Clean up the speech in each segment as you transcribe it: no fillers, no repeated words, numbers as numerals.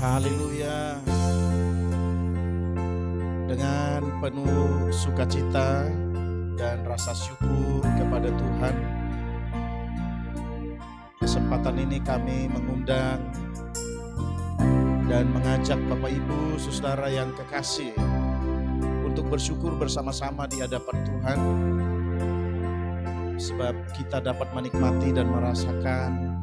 Haleluya. Dengan penuh sukacita dan rasa syukur kepada Tuhan, kesempatan ini kami mengundang dan mengajak Bapak Ibu Saudara yang kekasih untuk bersyukur bersama-sama di hadapan Tuhan, sebab kita dapat menikmati dan merasakan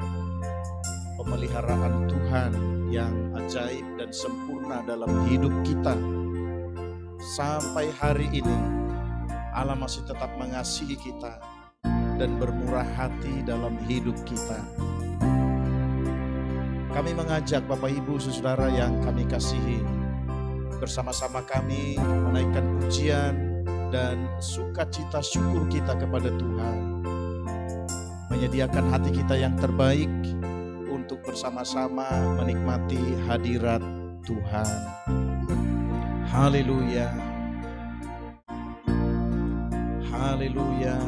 pemeliharaan Tuhan yang ajaib dan sempurna dalam hidup kita. Sampai hari ini Allah masih tetap mengasihi kita dan bermurah hati dalam hidup kita. Kami mengajak Bapak Ibu Saudara yang kami kasihi, bersama-sama kami menaikkan pujian dan sukacita syukur kita kepada Tuhan, menyediakan hati kita yang terbaik untuk bersama-sama menikmati hadirat Tuhan. Haleluya. Haleluya.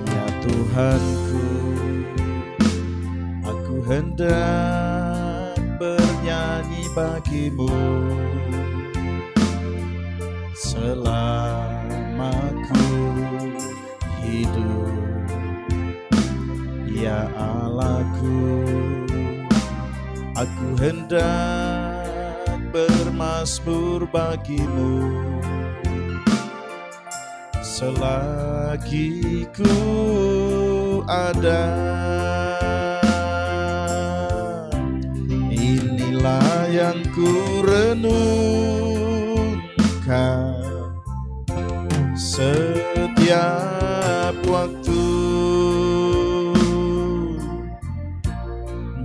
Ya Tuhanku, aku hendak bernyanyi bagimu selama ku hidup. Ya Allahku, aku hendak bermazmur bagimu selagi ku ada. Inilah yang ku renungkan setiap waktu,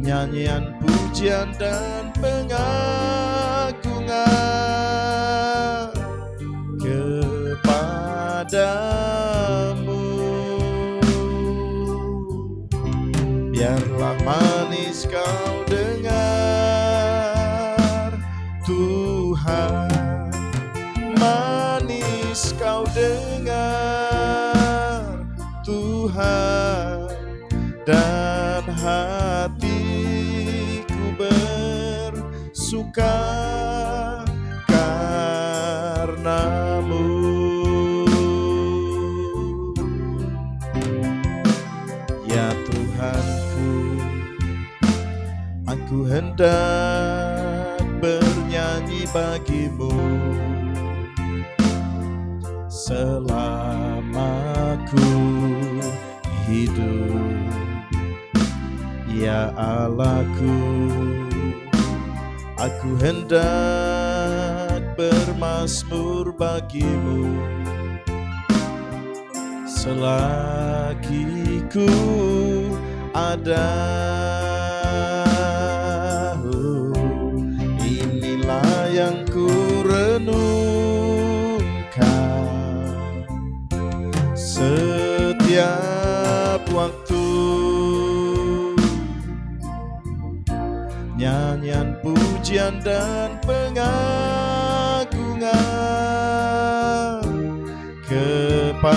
nyanyian pujian dan pengagungan kepadamu. Biarlah manis kau dengar Tuhan, manis kau dengar Tuhan, dan hatiku bersuka karenamu. Ya Tuhanku, aku hendak bernyanyi bagimu selama ku hidup. Ya Allahku, aku hendak bermazmur bagimu selagi ku ada. Inilah yang ku renungkan setiap waktu, nyanyian pujian dan pengagungan kepadamu.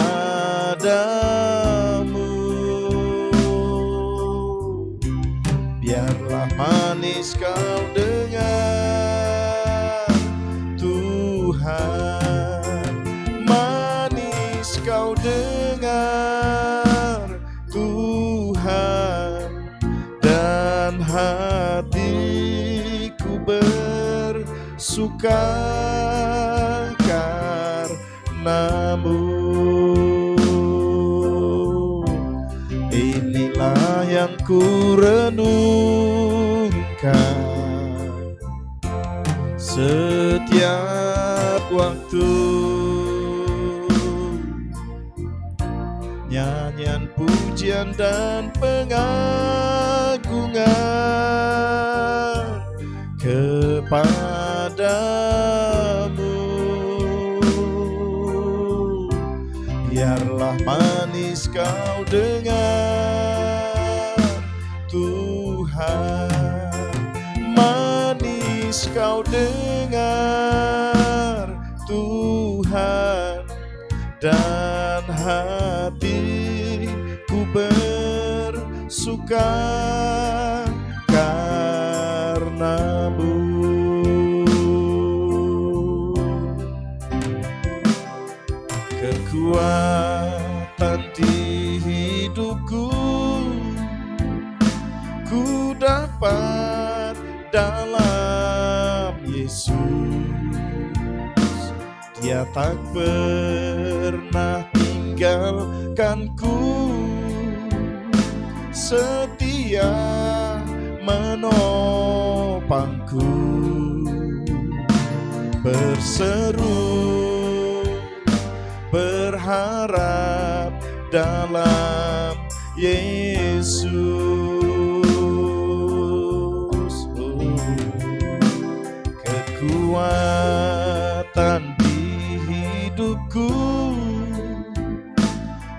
Biarlah manis kau dengar Tuhan, manis kau dengar Tuhan, dan hatiku bersuka karenamu. Inilah yang ku renungkan setiap waktu, nyanyian pujian dan pengagungan kepadamu. Biarlah manis kau dengar Tuhan, manis kau dengar Tuhan, dan hatiku bersuka Dia tak pernah tinggalkanku, setia menopangku, berseru berharap dalam Yesus. Kekuatan di hidupku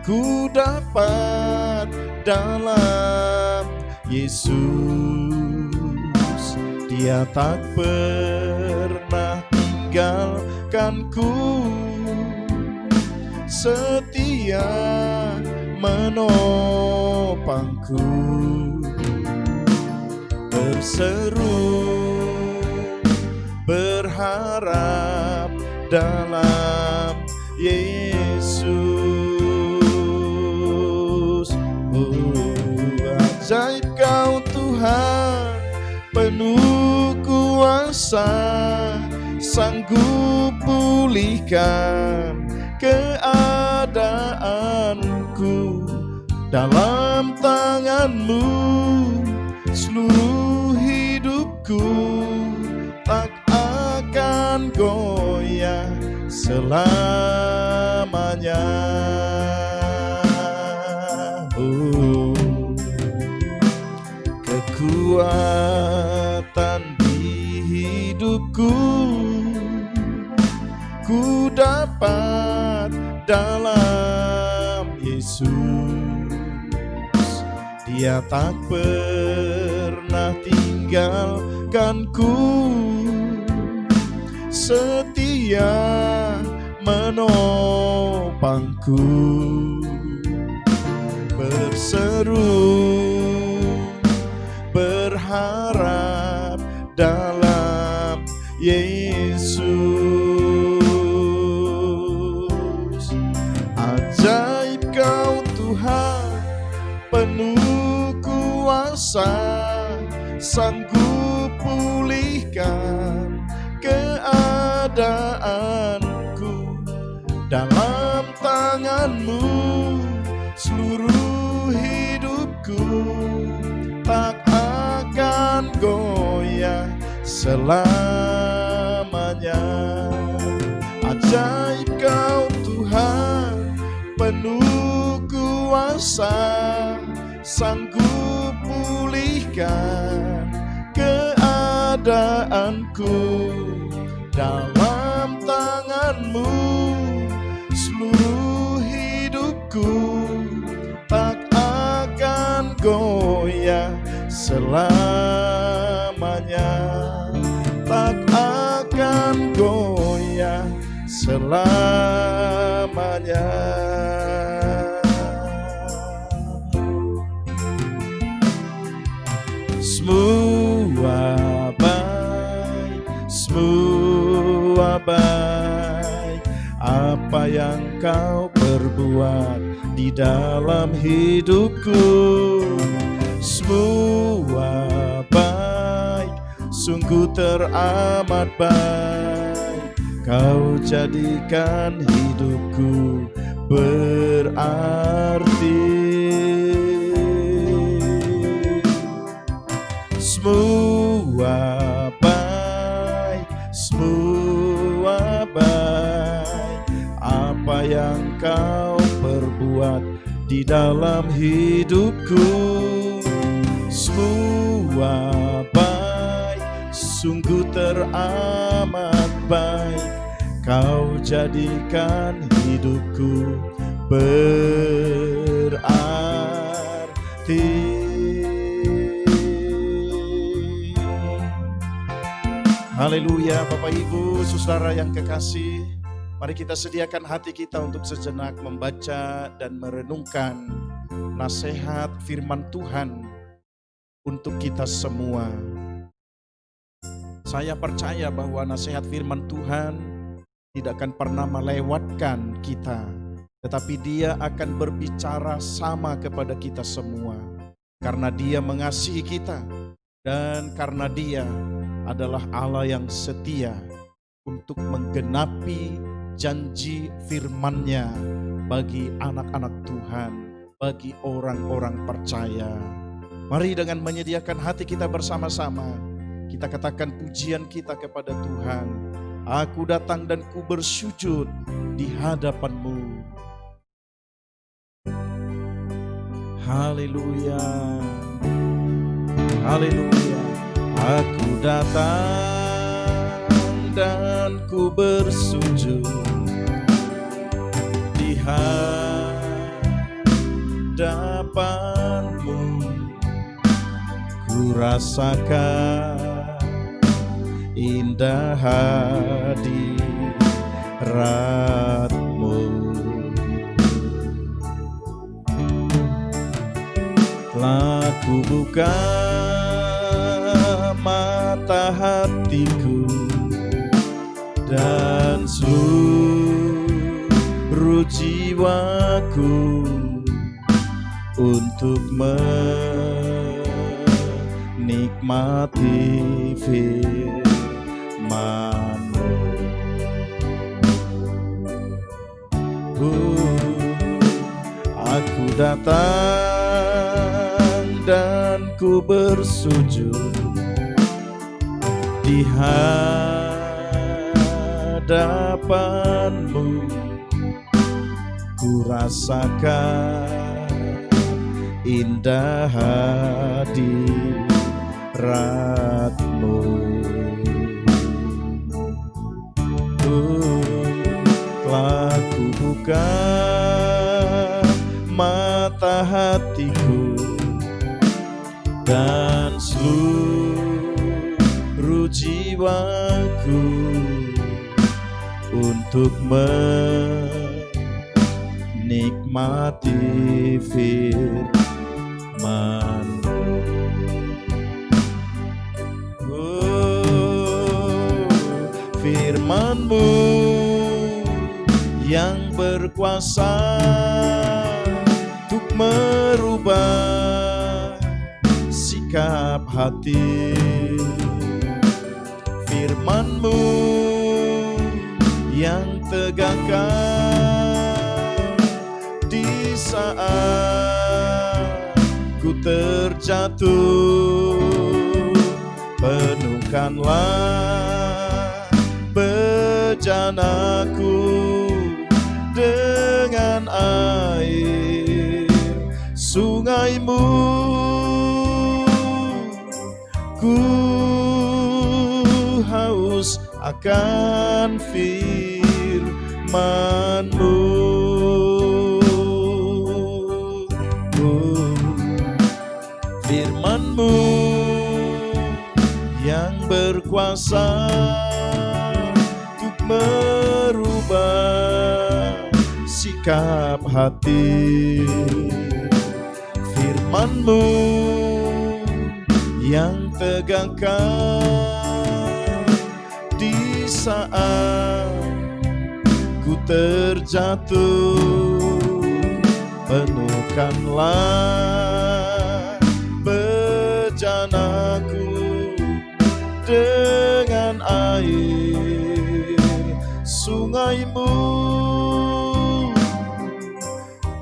ku dapat dalam Yesus. Dia tak pernah tinggalkanku, setia menopangku, berseru berharap dalam Yesus. Ajaib Kau Tuhan, penuh kuasa, sanggup pulihkan keadaanku. Dalam tangan-Mu seluruh hidupku tak akan goyah selamanya. Kekuatan di hidupku ku dapat dalam Yesus. Dia tak pernah tinggalkanku, setia menopangku, berseru berharap dalam Yesus. Ajaib Kau Tuhan, penuh kuasa, sanggup pulihkan keadaanku. Dalam tangan-Mu seluruh hidupku tak akan goyah selamanya. Ajaib Kau Tuhan, penuh kuasa, sanggup pulihkan keadaanku. Dalam tangan-Mu seluruh hidupku tak akan goyah selamanya, tak akan goyah selamanya. Semua baik, semua baik, apa yang Kau perbuat di dalam hidupku. Semua baik, sungguh teramat baik, Kau jadikan hidupku berarti. Semua baik, semua baik, apa yang Kau perbuat di dalam hidupku. Semua baik, sungguh teramat baik, Kau jadikan hidupku berarti. Haleluya. Bapak Ibu Saudara yang kekasih, mari kita sediakan hati kita untuk sejenak membaca dan merenungkan nasihat firman Tuhan untuk kita semua. Saya percaya bahwa nasihat firman Tuhan tidak akan pernah melewatkan kita, tetapi Dia akan berbicara sama kepada kita semua, karena Dia mengasihi kita dan karena Dia adalah Allah yang setia untuk menggenapi janji firman-Nya bagi anak-anak Tuhan, bagi orang-orang percaya. Mari dengan menyediakan hati kita bersama-sama, kita katakan pujian kita kepada Tuhan. Aku datang dan ku bersujud di hadapan-Mu. Haleluya, haleluya. Aku datang dan ku bersujud di hadapan-Mu. Ku rasakan indah hadirat-Mu. Telah ku buka mata hatiku dan seluruh jiwaku untuk menikmati firman-Mu. Aku datang dan ku bersujud di hadapan-Mu. Ku rasakan indah hadirat-Mu. Telah ku buka mata hatiku dan seluruh jiwaku untuk menikmati firman-Mu. Firman-Mu yang berkuasa untuk merubah sikap hati. Firman-Mu yang tegakkan di saat ku terjatuh. Penuhkanlah bejanaku dengan air sungai-Mu. Ku haus akan firman-Mu. Firman-Mu yang berkuasa untuk merubah sikap hati. Firman-Mu yang tegakkan di saat ku terjatuh. Penuhkanlah bejanaku dengan air sungai-Mu.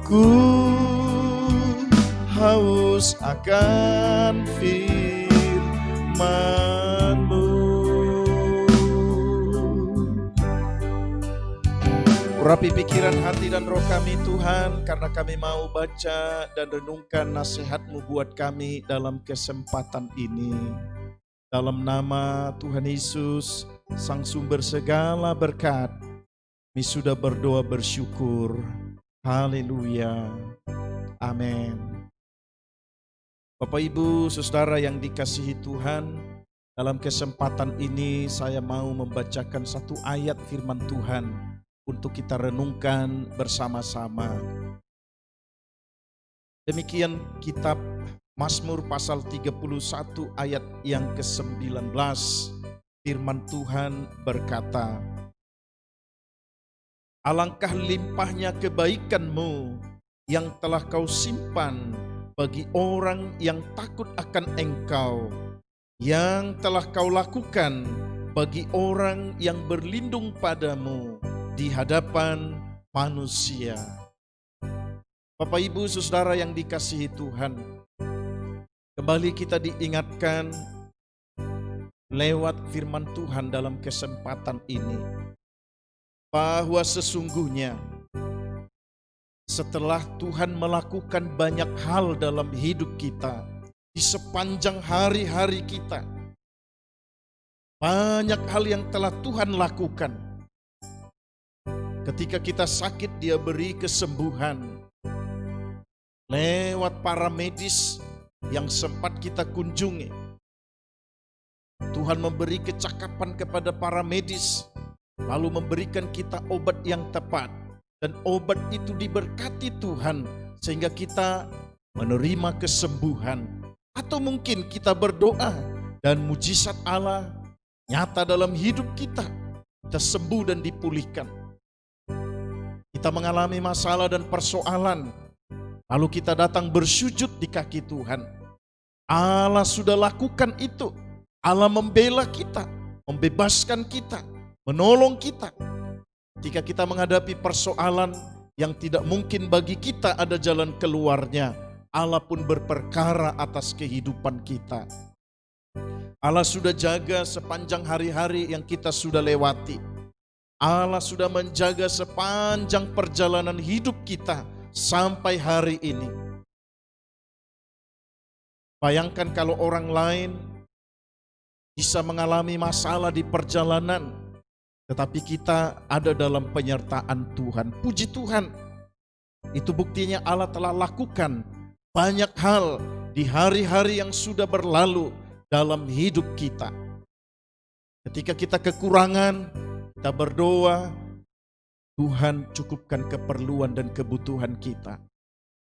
Ku haus akan firman-Mu. Urapi pikiran, hati, dan roh kami Tuhan, karena kami mau baca dan renungkan nasihat-Mu buat kami dalam kesempatan ini. Dalam nama Tuhan Yesus, Sang Sumber segala berkat, kami sudah berdoa bersyukur. Haleluya. Amin. Bapak, Ibu, Saudara yang dikasihi Tuhan, dalam kesempatan ini saya mau membacakan satu ayat firman Tuhan untuk kita renungkan bersama-sama. Demikian kitab Mazmur pasal 31 ayat yang ke-19. Firman Tuhan berkata, alangkah limpahnya kebaikan-Mu yang telah Kau simpan bagi orang yang takut akan Engkau, yang telah Kau lakukan bagi orang yang berlindung padamu. di hadapan manusia. Bapak Ibu Saudara yang dikasihi Tuhan, kembali kita diingatkan lewat firman Tuhan dalam kesempatan ini, bahwa sesungguhnya setelah Tuhan melakukan banyak hal dalam hidup kita, di sepanjang hari-hari kita, banyak hal yang telah Tuhan lakukan. Ketika kita sakit, Dia beri kesembuhan. Lewat para medis yang sempat kita kunjungi, Tuhan memberi kecakapan kepada para medis, lalu memberikan kita obat yang tepat. Dan obat itu diberkati Tuhan, sehingga kita menerima kesembuhan. Atau mungkin kita berdoa dan mujizat Allah nyata dalam hidup kita. Kita sembuh dan dipulihkan. Kita mengalami masalah dan persoalan, lalu kita datang bersujud di kaki Tuhan. Allah sudah lakukan itu. Allah membela kita, membebaskan kita, menolong kita. Ketika kita menghadapi persoalan yang tidak mungkin bagi kita ada jalan keluarnya, Allah pun berperkara atas kehidupan kita. Allah sudah jaga sepanjang hari-hari yang kita sudah lewati. Allah sudah menjaga sepanjang perjalanan hidup kita sampai hari ini. Bayangkan kalau orang lain bisa mengalami masalah di perjalanan, tetapi kita ada dalam penyertaan Tuhan. Puji Tuhan, itu buktinya Allah telah lakukan banyak hal di hari-hari yang sudah berlalu dalam hidup kita. Ketika kita kekurangan, kita berdoa, Tuhan cukupkan keperluan dan kebutuhan kita.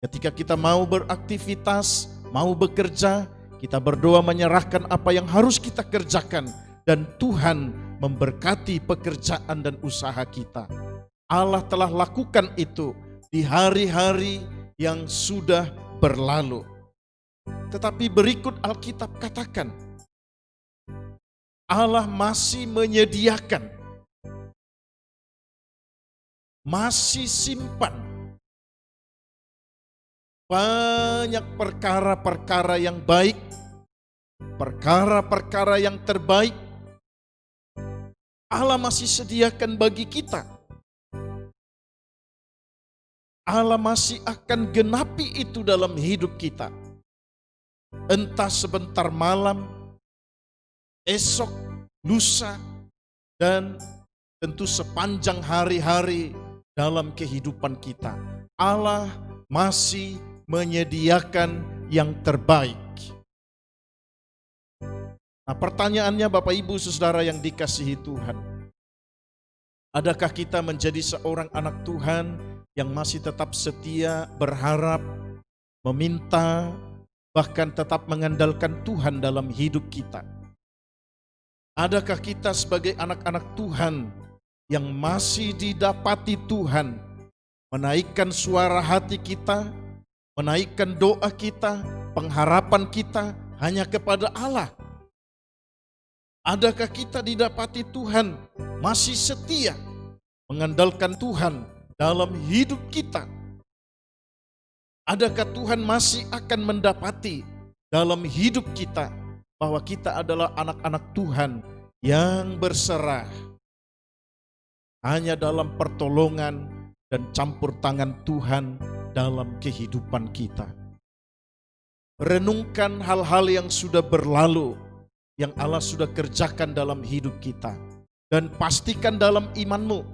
Ketika kita mau beraktivitas, mau bekerja, kita berdoa menyerahkan apa yang harus kita kerjakan, dan Tuhan memberkati pekerjaan dan usaha kita. Allah telah lakukan itu di hari-hari yang sudah berlalu. Tetapi berikut Alkitab katakan, Allah masih menyediakan, masih simpan banyak perkara-perkara yang baik, perkara-perkara yang terbaik. Allah masih sediakan bagi kita. Allah masih akan genapi itu dalam hidup kita. Entah sebentar malam, esok, lusa, dan tentu sepanjang hari-hari dalam kehidupan kita. Allah masih menyediakan yang terbaik. Nah, pertanyaannya Bapak Ibu Saudara yang dikasihi Tuhan, adakah kita menjadi seorang anak Tuhan yang masih tetap setia, berharap, meminta, bahkan tetap mengandalkan Tuhan dalam hidup kita? Adakah kita sebagai anak-anak Tuhan yang masih didapati Tuhan menaikkan suara hati kita, menaikkan doa kita, pengharapan kita hanya kepada Allah? Adakah kita didapati Tuhan masih setia mengandalkan Tuhan dalam hidup kita? Adakah Tuhan masih akan mendapati dalam hidup kita bahwa kita adalah anak-anak Tuhan yang berserah hanya dalam pertolongan dan campur tangan Tuhan dalam kehidupan kita? Renungkan hal-hal yang sudah berlalu, yang Allah sudah kerjakan dalam hidup kita. Dan pastikan dalam imanmu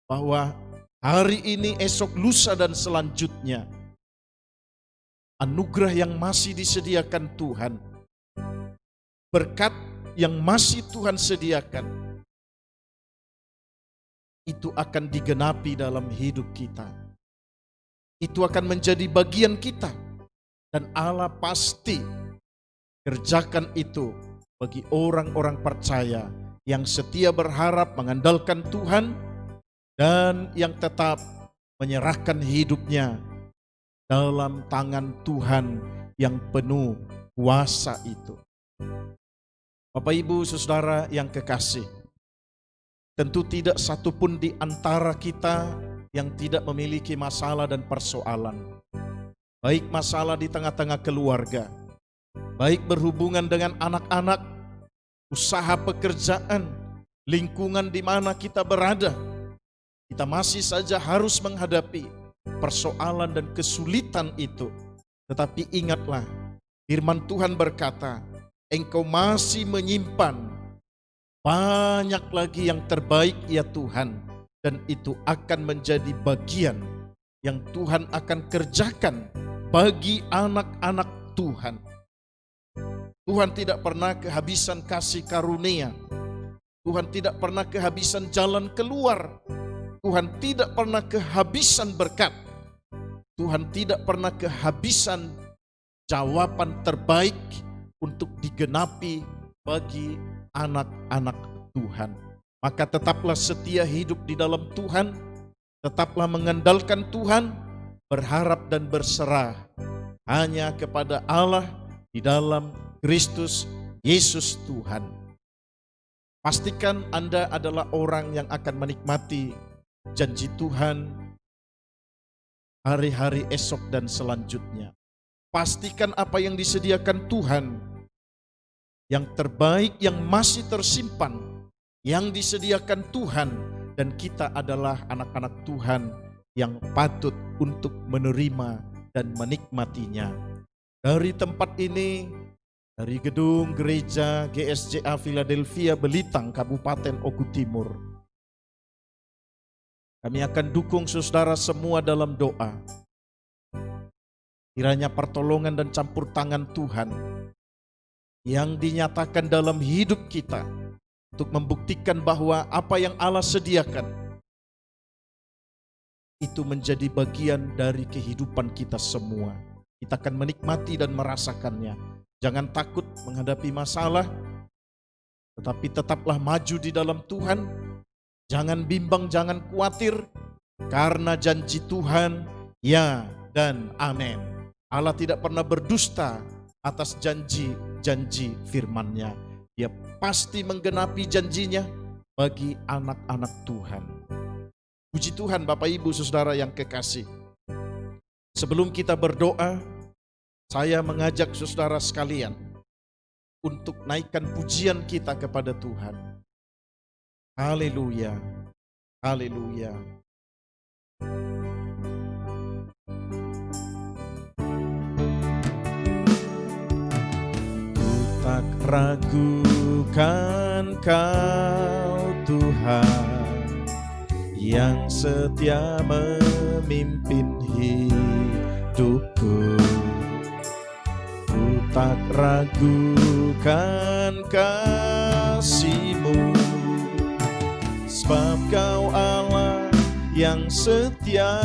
bahwa hari ini, esok, lusa, dan selanjutnya anugerah yang masih disediakan Tuhan, berkat yang masih Tuhan sediakan, itu akan digenapi dalam hidup kita. Itu akan menjadi bagian kita. Dan Allah pasti kerjakan itu bagi orang-orang percaya yang setia berharap mengandalkan Tuhan dan yang tetap menyerahkan hidupnya dalam tangan Tuhan yang penuh kuasa itu. Bapak Ibu Saudara yang kekasih, Tentu tidak satupun di antara kita yang tidak memiliki masalah dan persoalan. Baik masalah di tengah-tengah keluarga, baik berhubungan dengan anak-anak, usaha pekerjaan, lingkungan di mana kita berada. Kita masih saja harus menghadapi persoalan dan kesulitan itu. Tetapi ingatlah, firman Tuhan berkata, Engkau masih menyimpan banyak lagi yang terbaik ya Tuhan. Dan itu akan menjadi bagian yang Tuhan akan kerjakan bagi anak-anak Tuhan. Tuhan tidak pernah kehabisan kasih karunia. Tuhan tidak pernah kehabisan jalan keluar. Tuhan tidak pernah kehabisan berkat. Tuhan tidak pernah kehabisan jawaban terbaik untuk digenapi bagi anak-anak Tuhan. Maka tetaplah setia hidup di dalam Tuhan, tetaplah mengandalkan Tuhan, berharap dan berserah hanya kepada Allah di dalam Kristus Yesus Tuhan. Pastikan Anda adalah orang yang akan menikmati janji Tuhan hari-hari esok dan selanjutnya. Pastikan apa yang disediakan Tuhan, yang terbaik, yang masih tersimpan, yang disediakan Tuhan, dan kita adalah anak-anak Tuhan yang patut untuk menerima dan menikmatinya. Dari tempat ini, dari gedung gereja GSJA Philadelphia Belitang, Kabupaten Oku Timur, kami akan dukung saudara semua dalam doa. Kiranya pertolongan dan campur tangan Tuhan yang dinyatakan dalam hidup kita untuk membuktikan bahwa apa yang Allah sediakan itu menjadi bagian dari kehidupan kita semua. Kita akan menikmati dan merasakannya. Jangan takut menghadapi masalah, tetapi tetaplah maju di dalam Tuhan. Jangan bimbang, jangan khawatir, karena janji Tuhan ya dan amin. Allah tidak pernah berdusta atas janji-janji firman-Nya. Dia pasti menggenapi janjinya bagi anak-anak Tuhan. Puji Tuhan Bapak Ibu Saudara yang kekasih. Sebelum kita berdoa, saya mengajak saudara sekalian untuk naikkan pujian kita kepada Tuhan. Haleluya, haleluya. Tak ragukan Kau Tuhan yang setia memimpin hidupku. Ku tak ragukan kasih-Mu, sebab Kau Allah yang setia.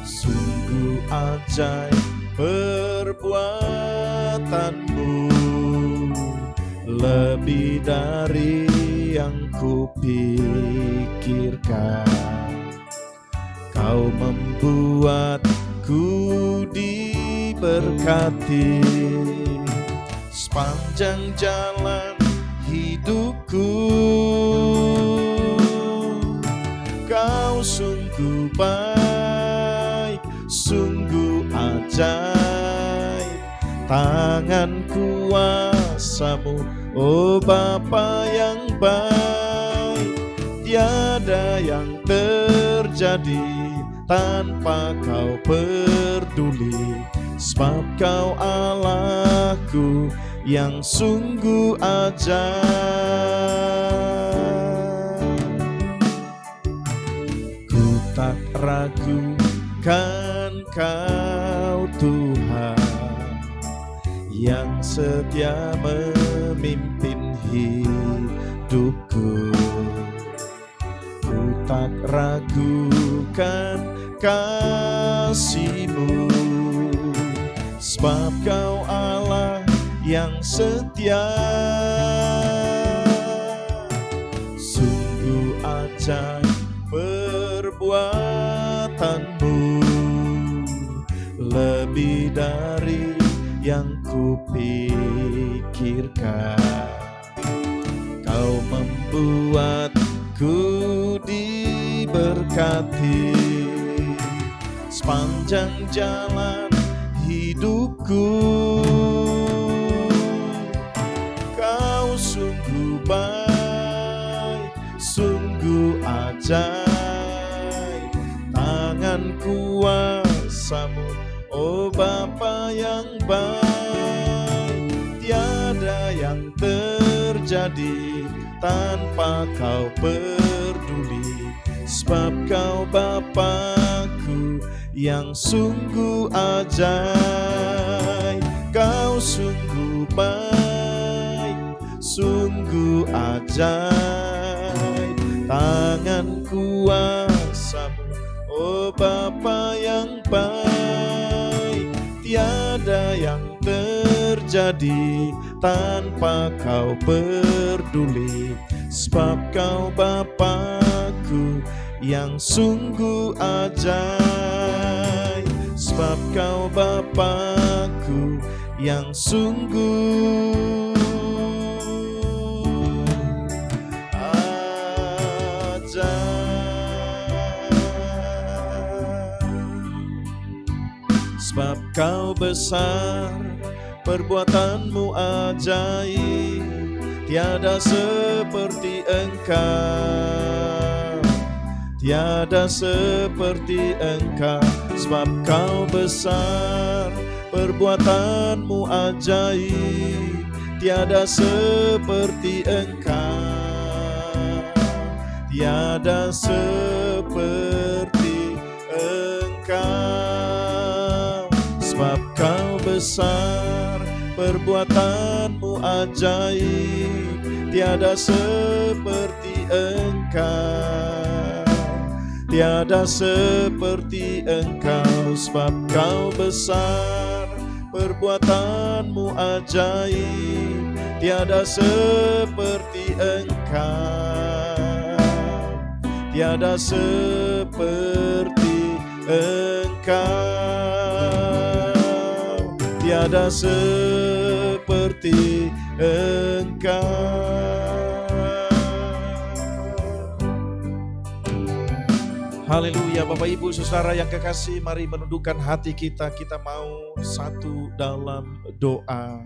Sungguh ajaib perbuatan-Mu, lebih dari yang kupikirkan. Kau membuatku diberkati sepanjang jalan hidupku. Kau sungguh baik, sungguh ajaib, tangan kuasa-Mu, oh Bapa yang baik. Tiada yang terjadi tanpa Kau peduli, sebab Kau Allahku yang sungguh ajaib. Ku tak ragukan Kau Tuhan yang setia memimpin hidupku. Ku tak ragukan kasih-Mu, sebab Kau Allah yang setia. Sungguh ajaib perbuatan-Mu, lebih dari yang kupikirkan. Kau buatku diberkati sepanjang jalan hidupku. Kau sungguh baik, sungguh ajaib, tangan kuasa-Mu, oh Bapa yang baik. Tiada yang terjadi tanpa Kau peduli, sebab Kau Bapa-Ku yang sungguh ajaib. Kau sungguh baik, sungguh ajaib, tangan kuasa-Mu, oh Bapa yang baik. Tiada yang terjadi tanpa Kau peduli, sebab Kau Bapa-Ku yang sungguh ajaib. Sebab Kau Bapa-Ku yang sungguh ajaib. Sebab Kau besar, perbuatan-Mu ajaib, tiada seperti Engkau, tiada seperti Engkau. Sebab Kau besar, perbuatan-Mu ajaib, tiada seperti Engkau, tiada seperti Engkau. Sebab Kau besar, perbuatan-Mu ajaib, tiada seperti Engkau, tiada seperti Engkau. Sebab Kau besar, perbuatan-Mu ajaib, tiada seperti Engkau, tiada seperti Engkau, tiada seperti Engkau. Haleluya. Bapak Ibu Saudara yang kekasih, mari menundukkan hati kita. Kita mau satu dalam doa.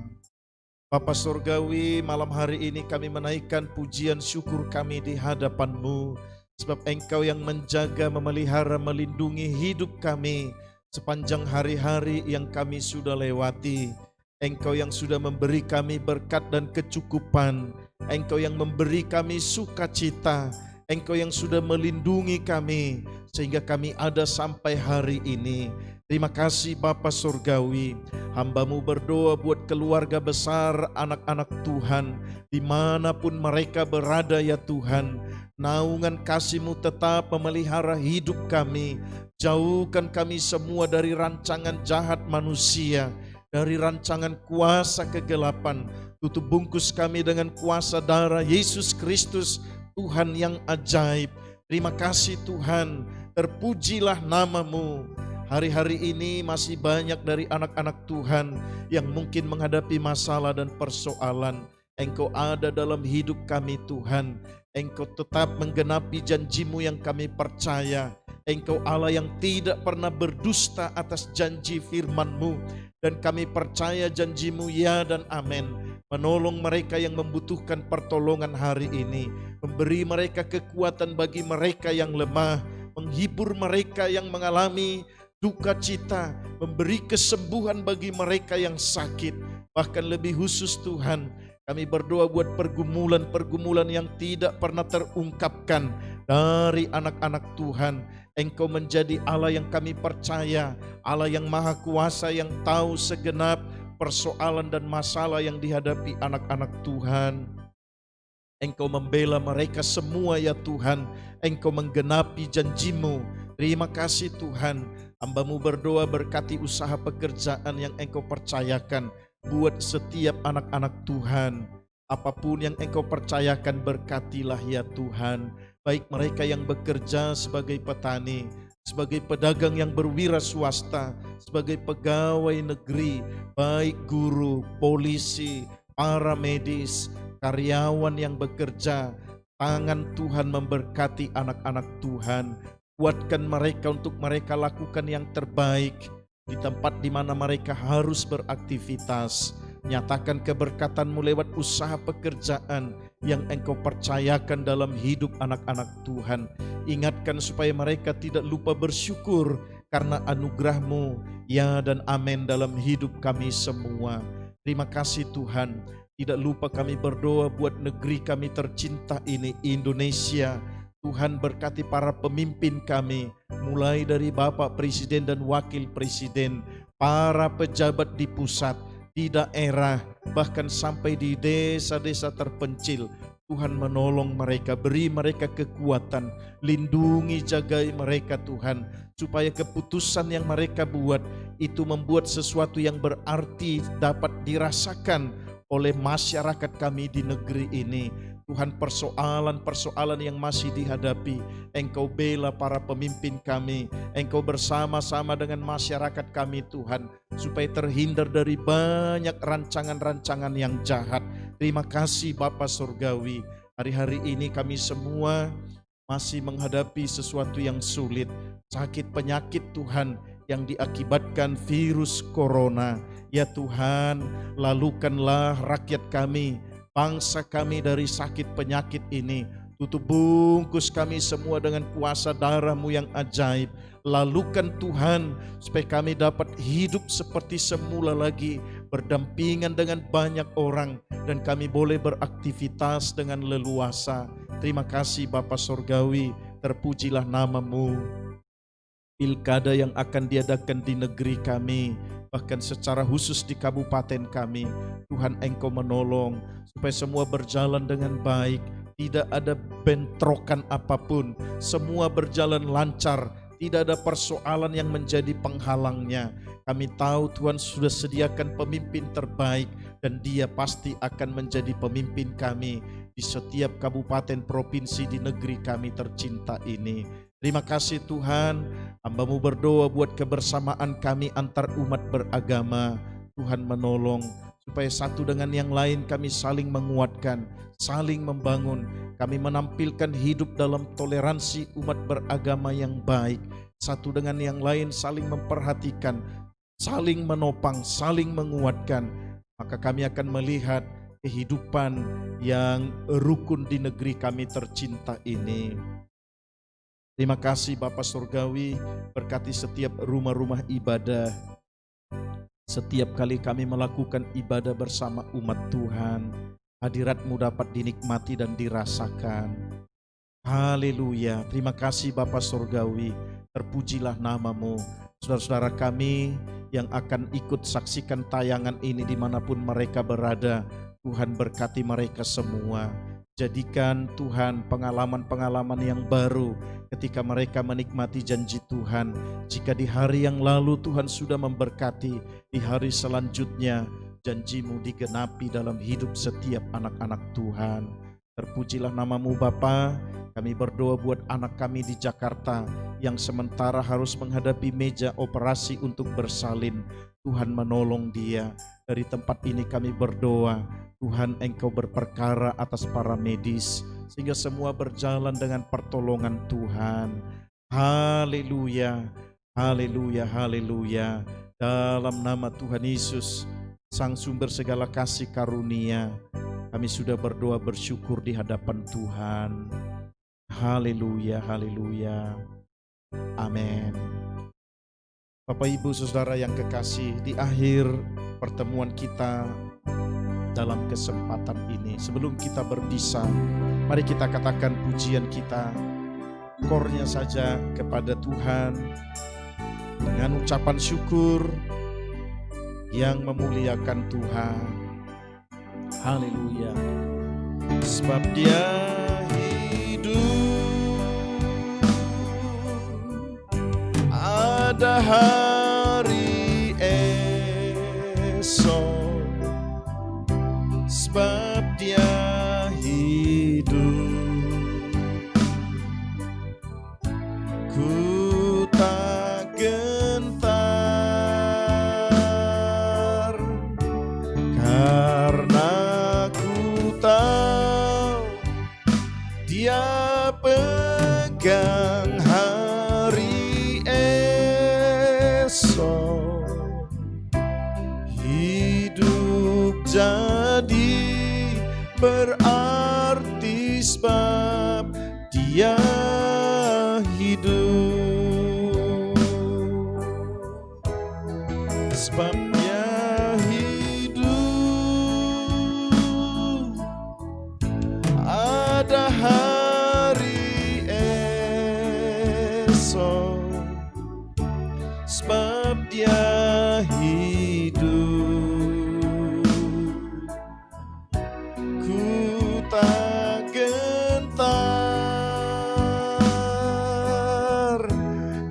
Bapa Surgawi, malam hari ini kami menaikkan pujian syukur kami di hadapan-Mu, sebab Engkau yang menjaga, memelihara, melindungi hidup kami sepanjang hari-hari yang kami sudah lewati. Engkau yang sudah memberi kami berkat dan kecukupan. Engkau yang memberi kami sukacita. Engkau yang sudah melindungi kami sehingga kami ada sampai hari ini. Terima kasih Bapa Surgawi. Hamba-Mu berdoa buat keluarga besar anak-anak Tuhan, dimanapun mereka berada ya Tuhan. Naungan kasih-Mu tetap memelihara hidup kami. Jauhkan kami semua dari rancangan jahat manusia, dari rancangan kuasa kegelapan. Tutup bungkus kami dengan kuasa darah Yesus Kristus, Tuhan yang ajaib. Terima kasih Tuhan, terpujilah nama-Mu. Hari-hari ini masih banyak dari anak-anak Tuhan yang mungkin menghadapi masalah dan persoalan. Engkau ada dalam hidup kami Tuhan. Engkau tetap menggenapi janji-Mu yang kami percaya. Engkau Allah yang tidak pernah berdusta atas janji firman-Mu. Dan kami percaya janji-Mu ya dan amin. Menolong mereka yang membutuhkan pertolongan hari ini. Memberi mereka kekuatan bagi mereka yang lemah. Menghibur mereka yang mengalami duka cita. Memberi kesembuhan bagi mereka yang sakit. Bahkan lebih khusus Tuhan, kami berdoa buat pergumulan-pergumulan yang tidak pernah terungkapkan dari anak-anak Tuhan. Engkau menjadi Allah yang kami percaya, Allah yang maha kuasa yang tahu segenap persoalan dan masalah yang dihadapi anak-anak Tuhan. Engkau membela mereka semua ya Tuhan. Engkau menggenapi janji-Mu. Terima kasih Tuhan. Hamba-Mu berdoa berkati usaha pekerjaan yang Engkau percayakan buat setiap anak-anak Tuhan. Apapun yang Engkau percayakan berkatilah ya Tuhan. Baik mereka yang bekerja sebagai petani, sebagai pedagang yang berwira swasta, sebagai pegawai negeri, baik guru, polisi, para medis, karyawan yang bekerja, Tangan Tuhan memberkati anak-anak Tuhan. Kuatkan mereka untuk mereka lakukan yang terbaik di tempat di mana mereka harus beraktivitas. Nyatakan keberkatan-Mu lewat usaha pekerjaan yang Engkau percayakan dalam hidup anak-anak Tuhan. Ingatkan supaya mereka tidak lupa bersyukur karena anugerah-Mu, ya dan amin dalam hidup kami semua. Terima kasih Tuhan. Tidak lupa kami berdoa buat negeri kami tercinta ini, Indonesia. Tuhan berkati para pemimpin kami, mulai dari Bapak Presiden dan Wakil Presiden, para pejabat di pusat, di daerah, bahkan sampai di desa-desa terpencil. Tuhan menolong mereka, beri mereka kekuatan, lindungi, jagai mereka Tuhan, supaya keputusan yang mereka buat itu membuat sesuatu yang berarti dapat dirasakan oleh masyarakat kami di negeri ini. Tuhan, persoalan-persoalan yang masih dihadapi, Engkau bela para pemimpin kami, Engkau bersama-sama dengan masyarakat kami Tuhan, supaya terhindar dari banyak rancangan-rancangan yang jahat. Terima kasih Bapa Surgawi. Hari-hari ini kami semua masih menghadapi sesuatu yang sulit, sakit penyakit Tuhan yang diakibatkan virus corona. Ya Tuhan, lalukanlah rakyat kami, bangsa kami dari sakit penyakit ini. Tutup bungkus kami semua dengan kuasa darah-Mu yang ajaib. Lalukan Tuhan, supaya kami dapat hidup seperti semula lagi, berdampingan dengan banyak orang, dan kami boleh beraktivitas dengan leluasa. Terima kasih Bapa Surgawi, terpujilah nama-Mu. Pilkada yang akan diadakan di negeri kami, bahkan secara khusus di kabupaten kami, Tuhan Engkau menolong supaya semua berjalan dengan baik, tidak ada bentrokan apapun, semua berjalan lancar, tidak ada persoalan yang menjadi penghalangnya. Kami tahu Tuhan sudah sediakan pemimpin terbaik, dan Dia pasti akan menjadi pemimpin kami di setiap kabupaten provinsi di negeri kami tercinta ini. Terima kasih Tuhan, hamba-Mu berdoa buat kebersamaan kami antar umat beragama. Tuhan menolong supaya satu dengan yang lain kami saling menguatkan, saling membangun. Kami menampilkan hidup dalam toleransi umat beragama yang baik. Satu dengan yang lain saling memperhatikan, saling menopang, saling menguatkan. Maka kami akan melihat kehidupan yang rukun di negeri kami tercinta ini. Terima kasih Bapa Surgawi, berkati setiap rumah-rumah ibadah. Setiap kali kami melakukan ibadah bersama umat Tuhan, hadirat-Mu dapat dinikmati dan dirasakan. Haleluya, terima kasih Bapa Surgawi, terpujilah nama-Mu. Saudara-saudara kami yang akan ikut saksikan tayangan ini dimanapun mereka berada, Tuhan berkati mereka semua. Jadikan Tuhan pengalaman-pengalaman yang baru ketika mereka menikmati janji Tuhan. Jika di hari yang lalu Tuhan sudah memberkati, di hari selanjutnya janji-Mu digenapi dalam hidup setiap anak-anak Tuhan. Terpujilah nama-Mu Bapa. Kami berdoa buat anak kami di Jakarta yang sementara harus menghadapi meja operasi untuk bersalin. Tuhan menolong dia. Dari tempat ini kami berdoa, Tuhan Engkau berperkara atas para medis, sehingga semua berjalan dengan pertolongan Tuhan. Haleluya, haleluya, haleluya. Dalam nama Tuhan Yesus, Sang Sumber segala kasih karunia, kami sudah berdoa bersyukur di hadapan Tuhan. Haleluya, haleluya. Amin. Bapak Ibu Saudara yang kekasih, di akhir pertemuan kita dalam kesempatan ini, sebelum kita berpisah, mari kita katakan pujian kita, kornya saja kepada Tuhan dengan ucapan syukur yang memuliakan Tuhan. Haleluya. Sebab Dia hidup, ada hari esok. Sebab Dia hidup, ku tak gentar, karena ku tahu berarti sebab Dia hidup. Sebab Dia hidup, ada hari esok. Sebab Dia hidup, ku tak gentar,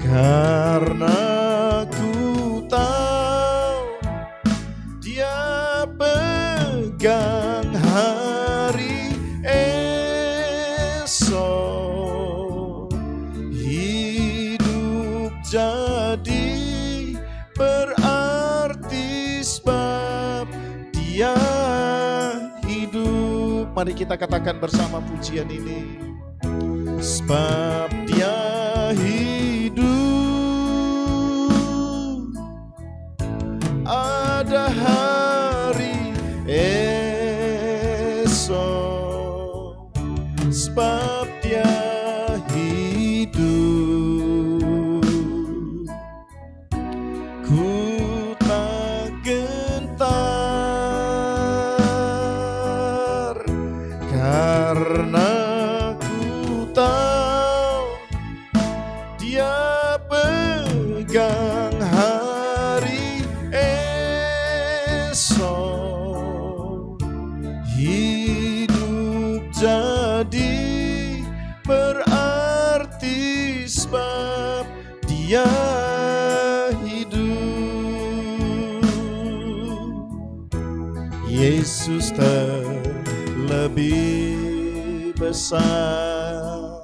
karena ku tahu Dia pegang hari esok. Hidup jadi berarti sebab Dia hidup. Mari kita katakan bersama pujian ini. Sebab Dia hidup, ada hari esok. Sebab Dia hidup, ku tak gentar, karena ku tahu Dia pegang hari esok. Hidup jadi berarti sebab Dia hidup. Yesus terlebih besar,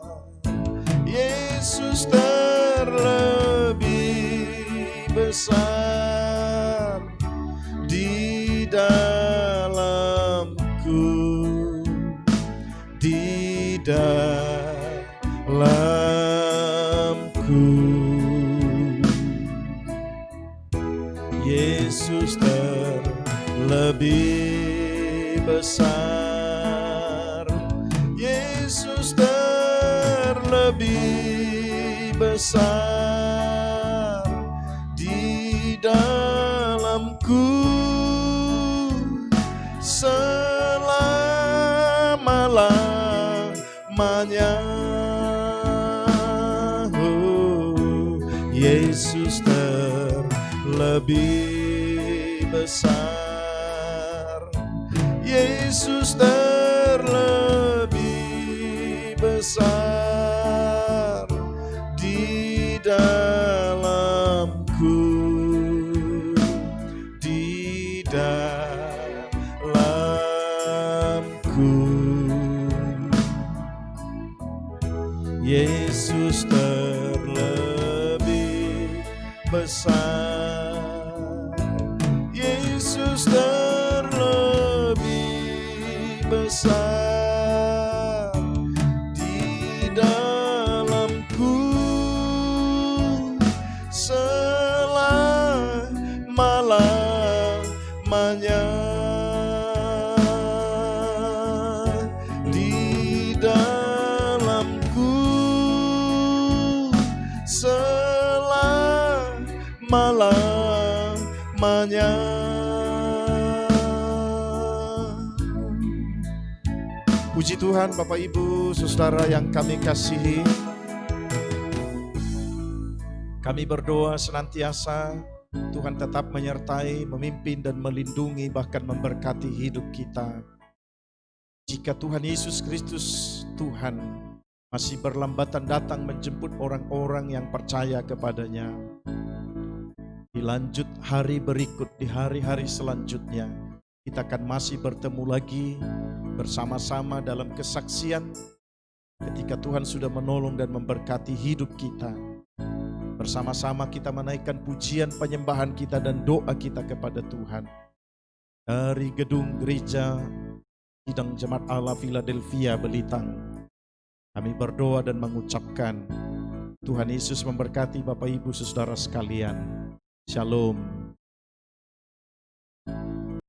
Yesus terlebih besar di dalamku, di dalamku. Yesus terlebih besar, Yesus terlebih besar di dalamku selama-lamanya. Oh, Yesus terlebih besar, Yesus terlebih besar di dalamku, di dalamku. Yesus terlebih besar, Yesus terlebih besar di dalamku selama-lamanya. Di dalamku selama-lamanya. Puji Tuhan, Bapak Ibu Saudara yang kami kasihi. Kami berdoa senantiasa Tuhan tetap menyertai, memimpin dan melindungi, bahkan memberkati hidup kita. Jika Tuhan Yesus Kristus Tuhan masih berlambatan datang menjemput orang-orang yang percaya kepadanya, di lanjut hari berikut, di hari-hari selanjutnya, kita akan masih bertemu lagi bersama-sama dalam kesaksian ketika Tuhan sudah menolong dan memberkati hidup kita. Bersama-sama kita menaikkan pujian penyembahan kita dan doa kita kepada Tuhan. Dari gedung gereja Sidang Jemaat Allah Philadelphia Belitang, kami berdoa dan mengucapkan Tuhan Yesus memberkati Bapak Ibu Saudara sekalian. Shalom.